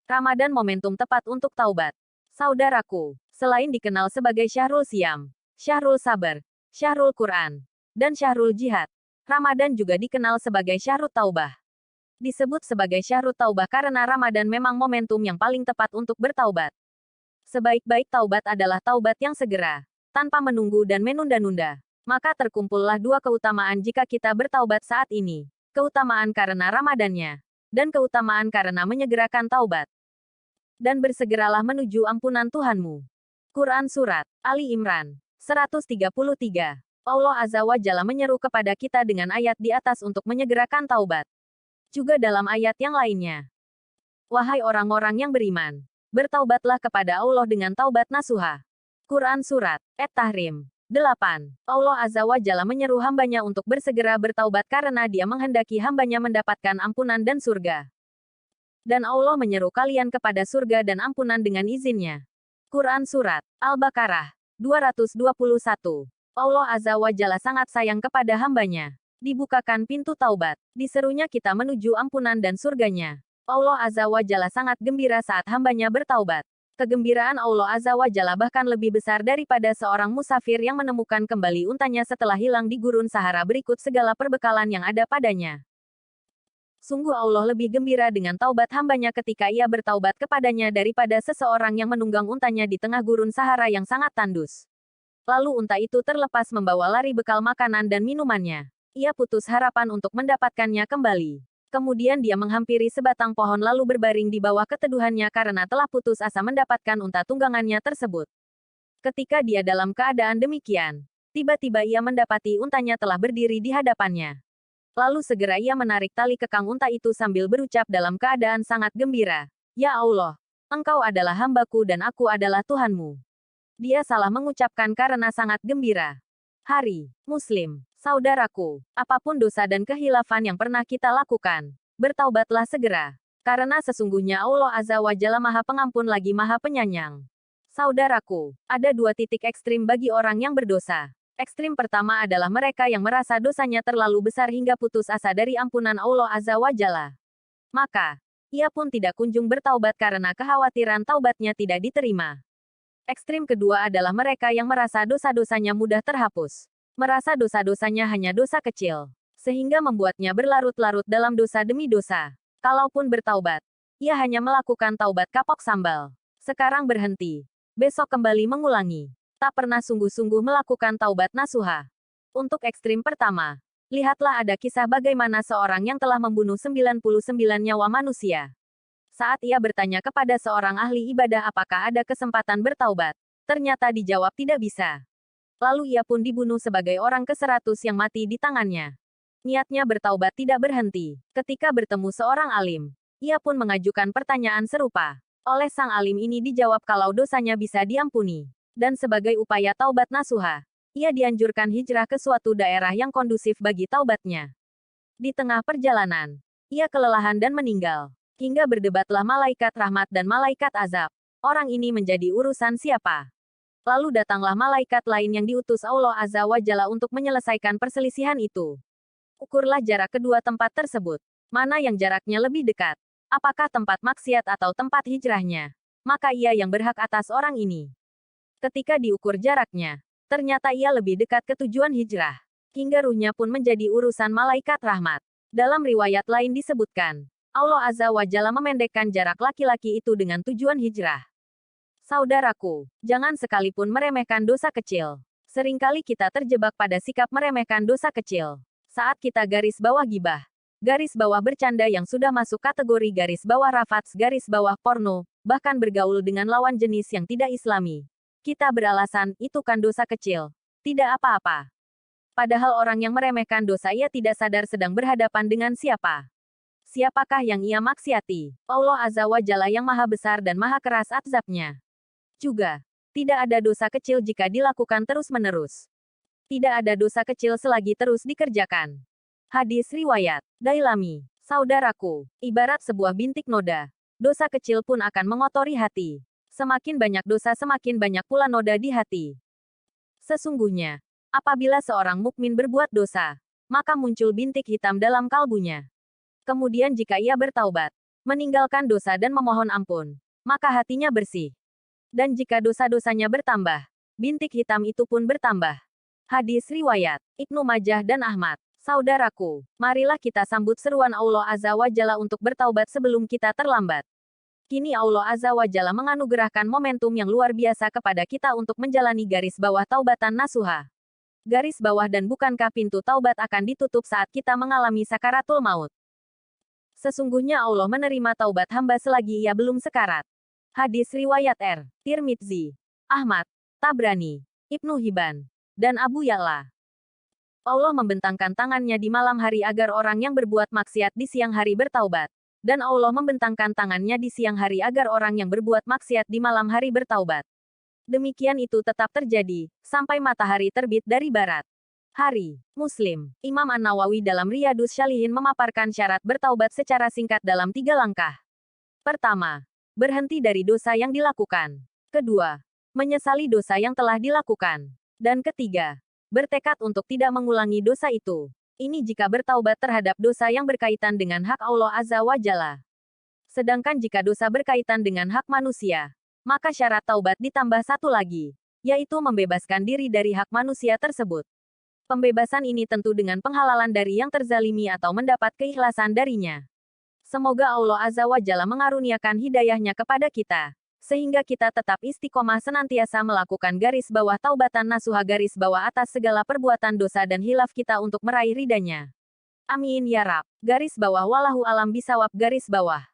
Ramadan momentum tepat untuk taubat. Saudaraku, selain dikenal sebagai Syahrul Siam, Syahrul Sabar, Syahrul Quran, dan Syahrul Jihad, Ramadan juga dikenal sebagai Syahrul Taubah. Disebut sebagai Syahrul Taubah karena Ramadan memang momentum yang paling tepat untuk bertaubat. Sebaik-baik taubat adalah taubat yang segera, tanpa menunggu dan menunda-nunda. Maka terkumpullah dua keutamaan jika kita bertaubat saat ini. Keutamaan karena Ramadannya, dan keutamaan karena menyegerakan taubat. Dan bersegeralah menuju ampunan Tuhanmu. Quran Surat Ali Imran 133. Allah Azza wa Jalla menyeru kepada kita dengan ayat di atas untuk menyegerakan taubat. Juga dalam ayat yang lainnya. Wahai orang-orang yang beriman, bertaubatlah kepada Allah dengan taubat nasuha. Quran Surat At-Tahrim 8. Allah Azza wa Jalla menyeru hambanya untuk bersegera bertaubat karena dia menghendaki hambanya mendapatkan ampunan dan surga. Dan Allah menyeru kalian kepada surga dan ampunan dengan izinnya. Quran Surat Al-Baqarah 221. Allah Azza wa Jalla sangat sayang kepada hambanya. Dibukakan pintu taubat. Diserunya kita menuju ampunan dan surganya. Allah Azza wa Jalla sangat gembira saat hambanya bertaubat. Kegembiraan Allah Azza wa Jalla bahkan lebih besar daripada seorang musafir yang menemukan kembali untanya setelah hilang di gurun Sahara berikut segala perbekalan yang ada padanya. Sungguh Allah lebih gembira dengan taubat hambanya ketika ia bertaubat kepadanya daripada seseorang yang menunggang untanya di tengah gurun Sahara yang sangat tandus. Lalu unta itu terlepas membawa lari bekal makanan dan minumannya. Ia putus harapan untuk mendapatkannya kembali. Kemudian dia menghampiri sebatang pohon lalu berbaring di bawah keteduhannya karena telah putus asa mendapatkan unta tunggangannya tersebut. Ketika dia dalam keadaan demikian, tiba-tiba ia mendapati untanya telah berdiri di hadapannya. Lalu segera ia menarik tali kekang unta itu sambil berucap dalam keadaan sangat gembira. Ya Allah, Engkau adalah hambaku dan aku adalah Tuhanmu. Dia salah mengucapkan karena sangat gembira. Hari Muslim, saudaraku, apapun dosa dan kehilafan yang pernah kita lakukan, bertaubatlah segera. Karena sesungguhnya Allah Azza wa Jalla Maha Pengampun lagi Maha Penyayang. Saudaraku, ada dua titik ekstrim bagi orang yang berdosa. Ekstrim pertama adalah mereka yang merasa dosanya terlalu besar hingga putus asa dari ampunan Allah Azza wa Jalla. Maka, ia pun tidak kunjung bertaubat karena kekhawatiran taubatnya tidak diterima. Ekstrim kedua adalah mereka yang merasa dosa-dosanya mudah terhapus. Merasa dosa-dosanya hanya dosa kecil, sehingga membuatnya berlarut-larut dalam dosa demi dosa. Kalaupun bertaubat, ia hanya melakukan taubat kapok sambal. Sekarang berhenti, besok kembali mengulangi. Tak pernah sungguh-sungguh melakukan taubat nasuha. Untuk ekstrim pertama, lihatlah ada kisah bagaimana seorang yang telah membunuh 99 nyawa manusia. Saat ia bertanya kepada seorang ahli ibadah apakah ada kesempatan bertaubat, ternyata dijawab tidak bisa. Lalu ia pun dibunuh sebagai orang ke-100 yang mati di tangannya. Niatnya bertaubat tidak berhenti. Ketika bertemu seorang alim, ia pun mengajukan pertanyaan serupa. Oleh sang alim ini dijawab kalau dosanya bisa diampuni. Dan sebagai upaya taubat nasuha, ia dianjurkan hijrah ke suatu daerah yang kondusif bagi taubatnya. Di tengah perjalanan, ia kelelahan dan meninggal. Hingga berdebatlah malaikat rahmat dan malaikat azab. Orang ini menjadi urusan siapa? Lalu datanglah malaikat lain yang diutus Allah Azza wa Jalla untuk menyelesaikan perselisihan itu. Ukurlah jarak kedua tempat tersebut. Mana yang jaraknya lebih dekat? Apakah tempat maksiat atau tempat hijrahnya? Maka ia yang berhak atas orang ini. Ketika diukur jaraknya, ternyata ia lebih dekat ke tujuan hijrah. Hingga ruhnya pun menjadi urusan malaikat rahmat. Dalam riwayat lain disebutkan, Allah Azza wa Jalla memendekkan jarak laki-laki itu dengan tujuan hijrah. Saudaraku, jangan sekalipun meremehkan dosa kecil. Seringkali kita terjebak pada sikap meremehkan dosa kecil. Saat kita garis bawah gibah, garis bawah bercanda yang sudah masuk kategori garis bawah rafats, garis bawah porno, bahkan bergaul dengan lawan jenis yang tidak islami. Kita beralasan, itu kan dosa kecil. Tidak apa-apa. Padahal orang yang meremehkan dosa ia tidak sadar sedang berhadapan dengan siapa. Siapakah yang ia maksiati? Allah Azza wa Jalla yang maha besar dan maha keras azabnya. Juga, tidak ada dosa kecil jika dilakukan terus-menerus. Tidak ada dosa kecil selagi terus dikerjakan. Hadis riwayat Dailami. Saudaraku, ibarat sebuah bintik noda. Dosa kecil pun akan mengotori hati. Semakin banyak dosa semakin banyak pula noda di hati. Sesungguhnya, apabila seorang mukmin berbuat dosa, maka muncul bintik hitam dalam kalbunya. Kemudian jika ia bertaubat, meninggalkan dosa dan memohon ampun, maka hatinya bersih. Dan jika dosa-dosanya bertambah, bintik hitam itu pun bertambah. Hadis riwayat Ibnu Majah dan Ahmad. Saudaraku, marilah kita sambut seruan Allah Azza wa Jalla untuk bertaubat sebelum kita terlambat. Kini Allah Azza wa Jalla menganugerahkan momentum yang luar biasa kepada kita untuk menjalani garis bawah taubatan nasuha. Garis bawah dan bukankah pintu taubat akan ditutup saat kita mengalami sakaratul maut? Sesungguhnya Allah menerima taubat hamba selagi ia belum sekarat. Hadis riwayat Tirmidzi, Ahmad, Tabrani, Ibnu Hibban, dan Abu Ya'la. Allah membentangkan tangannya di malam hari agar orang yang berbuat maksiat di siang hari bertaubat. Dan Allah membentangkan tangannya di siang hari agar orang yang berbuat maksiat di malam hari bertaubat. Demikian itu tetap terjadi, sampai matahari terbit dari barat. Hari, Muslim, Imam An-Nawawi dalam Riyadus Shalihin memaparkan syarat bertaubat secara singkat dalam 3 langkah. Pertama, berhenti dari dosa yang dilakukan. Kedua, menyesali dosa yang telah dilakukan. Dan ketiga, bertekad untuk tidak mengulangi dosa itu. Ini jika bertaubat terhadap dosa yang berkaitan dengan hak Allah Azza wa Jalla. Sedangkan jika dosa berkaitan dengan hak manusia, maka syarat taubat ditambah satu lagi, yaitu membebaskan diri dari hak manusia tersebut. Pembebasan ini tentu dengan penghalalan dari yang terzalimi atau mendapat keikhlasan darinya. Semoga Allah Azza wa Jalla mengaruniakan hidayahnya kepada kita, sehingga kita tetap istiqomah senantiasa melakukan garis bawah taubatan nasuha garis bawah atas segala perbuatan dosa dan hilaf kita untuk meraih ridanya. Amin ya Rab. Garis bawah wallahu alam bisawab garis bawah.